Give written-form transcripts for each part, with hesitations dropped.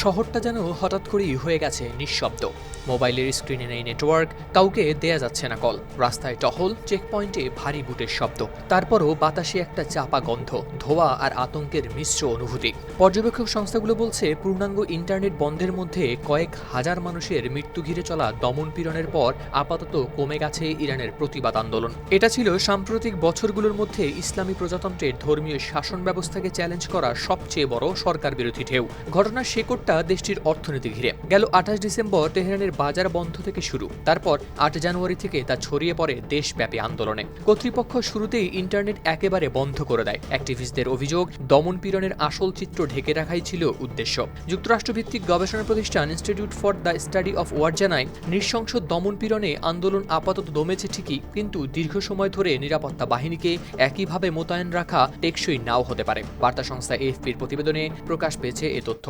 শহরটা যেন হঠাৎ করেই হয়ে গেছে নিঃশব্দ। মোবাইলের স্ক্রিনে নেই নেটওয়ার্ক, কাউকে দেয়া যাচ্ছে না কল, রাস্তায় টহল, চেকপয়েন্টে ভারী বুটের শব্দ। তারপরও বাতাসে একটা চাপা গন্ধ, ধোঁয়া আর আতঙ্কের মিশ্র অনুভূতি। পর্যবেক্ষক সংস্থাগুলো বলছে, পূর্ণাঙ্গ ইন্টারনেট বন্ধের মধ্যে কয়েক হাজার মানুষের মৃত্যু ঘিরে চলা দমনপীড়নের পর আপাতত কমে গেছে ইরানের প্রতিবাদ আন্দোলন। এটা ছিল সাম্প্রতিক বছরগুলোর মধ্যে ইসলামী প্রজাতন্ত্রের ধর্মীয় শাসন ব্যবস্থাকে চ্যালেঞ্জ করা সবচেয়ে বড় সরকার বিরোধী ঢেউ। ঘটনার শেকড়টা দেশটির অর্থনীতি ঘিরে। গেল ২৮ ডিসেম্বর তেহরানের বাজার বন্ধ থেকে শুরু, তারপর ৮ জানুয়ারি থেকে তা ছড়িয়ে পড়ে দেশব্যাপী আন্দোলনে। কর্তৃপক্ষ শুরুতেই ইন্টারনেট একেবারে বন্ধ করে দেয়। অ্যাক্টিভিস্টদের অভিযোগ, দমনপীড়নের আসল চিত্র ঢেকে রাখাই ছিল উদ্দেশ্য। যুক্তরাষ্ট্রভিত্তিক গবেষণা প্রতিষ্ঠান institute for the study of war জানায়, নৃশংস দমনপীড়নে আন্দোলন আপাতত দমেছে ঠিকই, কিন্তু দীর্ঘ সময় ধরে নিরাপত্তা বাহিনীকে একইভাবে মোতায়েন রাখা টেকসই নাও হতে পারে। বার্তা সংস্থা এএফপির প্রতিবেদনে প্রকাশ পেয়েছে এ তথ্য।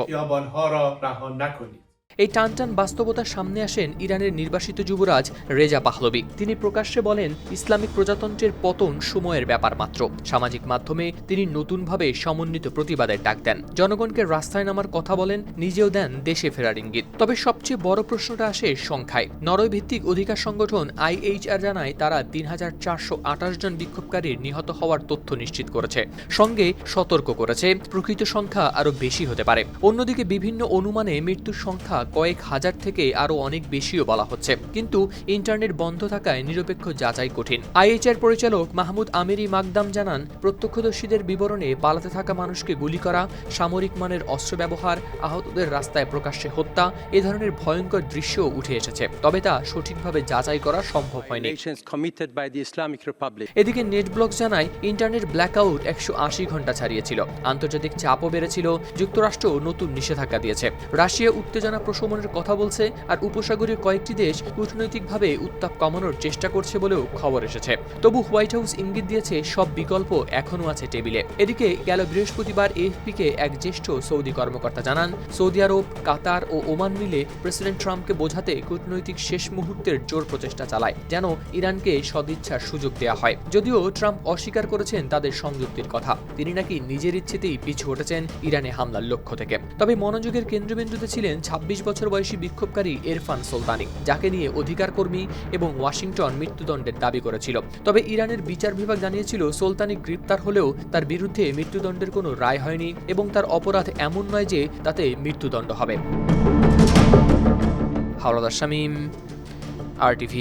এই টানটান বাস্তবতার সামনে আসেন ইরানের নির্বাসিত যুবরাজ রেজা পাহলভি। তিনি প্রকাশ্যে বলেন, ইসলামিক প্রজাতন্ত্রের পতন সময়ের ব্যাপার মাত্র। সামাজিক মাধ্যমে তিনি নতুনভাবে সমন্বিত প্রতিবাদের ডাক দেন, জনগণকে রাস্তায় নামার কথা বলেন, নিজেও দেন দেশে ফেরার ইঙ্গিত। তবে সবচেয়ে বড় প্রশ্নটা আসে সংখ্যায়। নরওয়ে ভিত্তিক অধিকার সংগঠন IHR জানায়, তারা ৩,৪২৮ জন বিক্ষোভকারীর নিহত হওয়ার তথ্য নিশ্চিত করেছে, সঙ্গে সতর্ক করেছে প্রকৃত সংখ্যা আরও বেশি হতে পারে। অন্যদিকে বিভিন্ন অনুমানে মৃত্যুর সংখ্যা কয়েক হাজার থেকে আরও অনেক বেশিও বলা হচ্ছে, কিন্তু ইন্টারনেট বন্ধ থাকায় নিরপেক্ষ যাচাই কঠিন। IHR পরিচালক মাহমুদ আমিরি মাকদাম জানান, প্রত্যক্ষদর্শীদের বিবরণে পালাতে থাকা মানুষকে গুলি করা, সামরিক মানের অস্ত্র ব্যবহার, আহতদের রাস্তায় প্রকাশ্যে হত্যা, এ ধরনের ভয়ঙ্কর দৃশ্যও উঠে এসেছে। তবে তা সঠিকভাবে যাচাই করা সম্ভব হয়নি। এদিকে নেটব্লক জানায়, ইন্টারনেট ব্ল্যাকআউট ১৮০ ঘণ্টা ছাড়িয়েছিল। আন্তর্জাতিক চাপও বেড়েছিল। যুক্তরাষ্ট্র নতুন নিষেধাজ্ঞা দিয়েছে। রাশিয়া উত্তেজনা প্রশমনের কথা বলছে, আর উপসাগরীয় কয়েকটি দেশ কূটনৈতিকভাবে উত্তাপ কমানোর চেষ্টা করছে বলেও খবর এসেছে। তবু হোয়াইট হাউস ইঙ্গিত দিয়েছে, সব বিকল্প এখনও আছে টেবিলে। এদিকে গেল বৃহস্পতিবার এএফপিকে এক জ্যেষ্ঠ সৌদি কর্মকর্তা জানান, সৌদি আরব, কাতার ও ওমান মিলে প্রেসিডেন্ট ট্রাম্পকে বোঝাতে কূটনৈতিক শেষ মুহূর্তের জোর প্রচেষ্টা চালায়, যেন ইরানকে সদিচ্ছার সুযোগ দেওয়া হয়। যদিও ট্রাম্প অস্বীকার করেছেন তাদের সংযুক্তির কথা। তিনি নাকি নিজের ইচ্ছেতেই পিছু হটেছেন ইরানে হামলার লক্ষ্য থেকে। তবে মনোযোগের কেন্দ্রবিন্দুতে ছিলেন ২৬ বছর বয়সী বিক্ষোভকারী এরফান সোলতানি, যাকে নিয়ে অধিকার কর্মী এবং ওয়াশিংটন মৃত্যুদণ্ডের দাবি করেছিল। তবে ইরানের বিচার বিভাগ জানিয়েছিল, সোলতানি গ্রেপ্তার হলেও তার বিরুদ্ধে মৃত্যুদণ্ডের কোনো রায় হয়নি এবং তার অপরাধ এমন নয় যে তাতে মৃত্যুদণ্ড হবে। হাওলাদার শামীম, RTV।